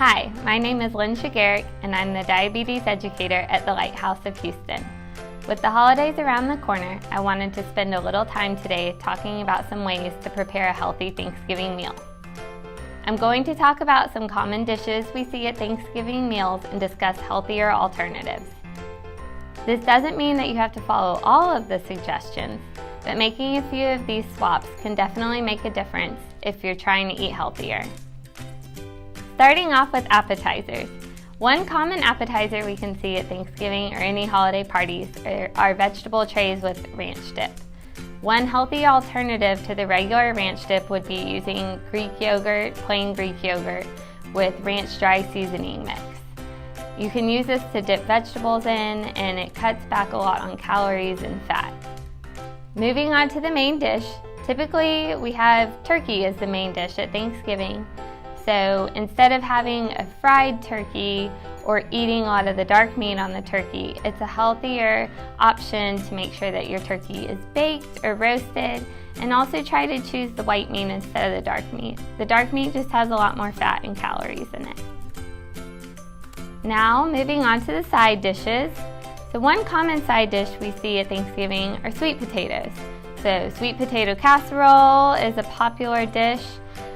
Hi, my name is Lynn Shigerick, and I'm the Diabetes Educator at the Lighthouse of Houston. With the holidays around the corner, I wanted to spend a little time today talking about some ways to prepare a healthy Thanksgiving meal. I'm going to talk about some common dishes we see at Thanksgiving meals and discuss healthier alternatives. This doesn't mean that you have to follow all of the suggestions, but making a few of these swaps can definitely make a difference if you're trying to eat healthier. Starting off with appetizers. One common appetizer we can see at Thanksgiving or any holiday parties are vegetable trays with ranch dip. One healthy alternative to the regular ranch dip would be using Greek yogurt, plain Greek yogurt, with ranch dry seasoning mix. You can use this to dip vegetables in, and it cuts back a lot on calories and fat. Moving on to the main dish, typically we have turkey as the main dish at Thanksgiving. So instead of having a fried turkey or eating a lot of the dark meat on the turkey, it's a healthier option to make sure that your turkey is baked or roasted, and also try to choose the white meat instead of the dark meat. The dark meat just has a lot more fat and calories in it. Now moving on to the side dishes. So one common side dish we see at Thanksgiving are sweet potatoes. So sweet potato casserole is a popular dish.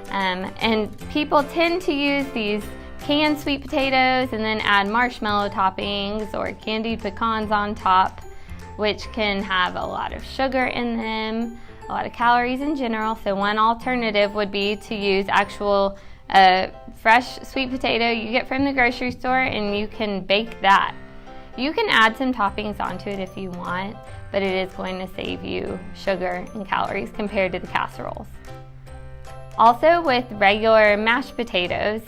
And people tend to use these canned sweet potatoes and then add marshmallow toppings or candied pecans on top, which can have a lot of sugar in them, a lot of calories in general. So one alternative would be to use actual fresh sweet potato you get from the grocery store, and you can bake that. You can add some toppings onto it if you want, but it is going to save you sugar and calories compared to the casseroles. Also, with regular mashed potatoes,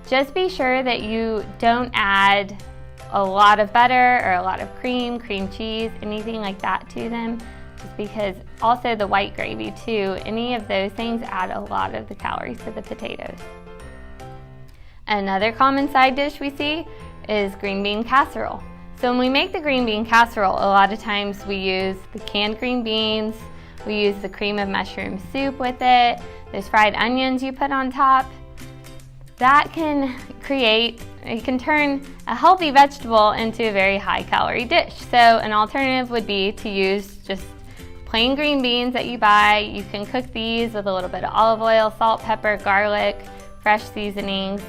just be sure that you don't add a lot of butter or a lot of cream cheese, anything like that to them, just because also the white gravy too, any of those things add a lot of the calories to the potatoes. Another common side dish we see is green bean casserole. So when we make the green bean casserole, a lot of times we use the canned green beans, we use the cream of mushroom soup with it, there's fried onions you put on top. That can turn a healthy vegetable into a very high calorie dish. So an alternative would be to use just plain green beans that you buy. You can cook these with a little bit of olive oil, salt, pepper, garlic, fresh seasonings,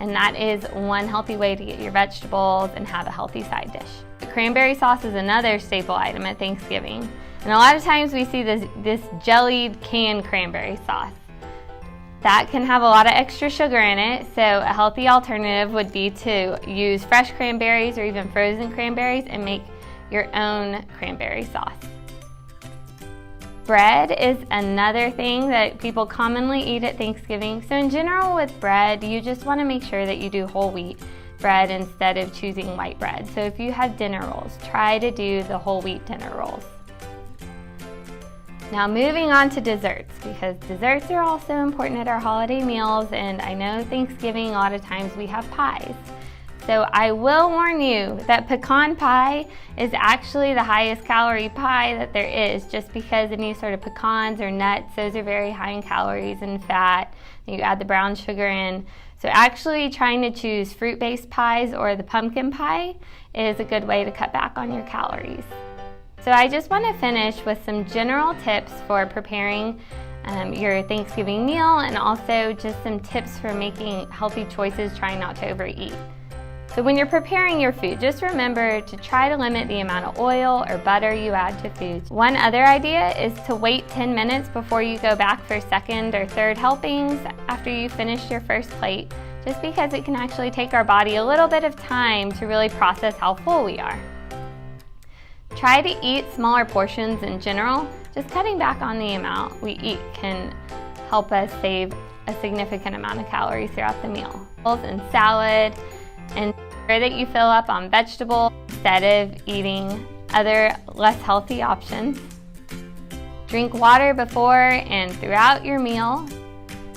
and that is one healthy way to get your vegetables and have a healthy side dish. The cranberry sauce is another staple item at Thanksgiving. And a lot of times we see this jellied canned cranberry sauce. That can have a lot of extra sugar in it, so a healthy alternative would be to use fresh cranberries or even frozen cranberries and make your own cranberry sauce. Bread is another thing that people commonly eat at Thanksgiving. So in general with bread, you just want to make sure that you do whole wheat bread instead of choosing white bread. So if you have dinner rolls, try to do the whole wheat dinner rolls. Now moving on to desserts, because desserts are also important at our holiday meals, and I know Thanksgiving a lot of times we have pies. So I will warn you that pecan pie is actually the highest calorie pie that there is, just because any sort of pecans or nuts, those are very high in calories and fat. You add the brown sugar in. So actually trying to choose fruit-based pies or the pumpkin pie is a good way to cut back on your calories. So I just want to finish with some general tips for preparing your Thanksgiving meal, and also just some tips for making healthy choices, trying not to overeat. So when you're preparing your food, just remember to try to limit the amount of oil or butter you add to foods. One other idea is to wait 10 minutes before you go back for second or third helpings after you finish your first plate, just because it can actually take our body a little bit of time to really process how full we are. Try to eat smaller portions in general. Just cutting back on the amount we eat can help us save a significant amount of calories throughout the meal. And salad, and ensure that you fill up on vegetables instead of eating other less healthy options. Drink water before and throughout your meal.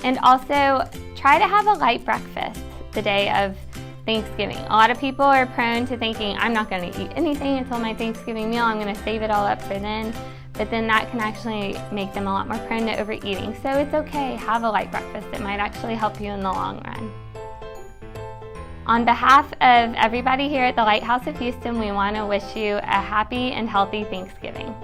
And also try to have a light breakfast the day of Thanksgiving. A lot of people are prone to thinking, I'm not going to eat anything until my Thanksgiving meal, I'm going to save it all up for then. But then that can actually make them a lot more prone to overeating. So it's okay, have a light breakfast. It might actually help you in the long run. On behalf of everybody here at the Lighthouse of Houston, we want to wish you a happy and healthy Thanksgiving.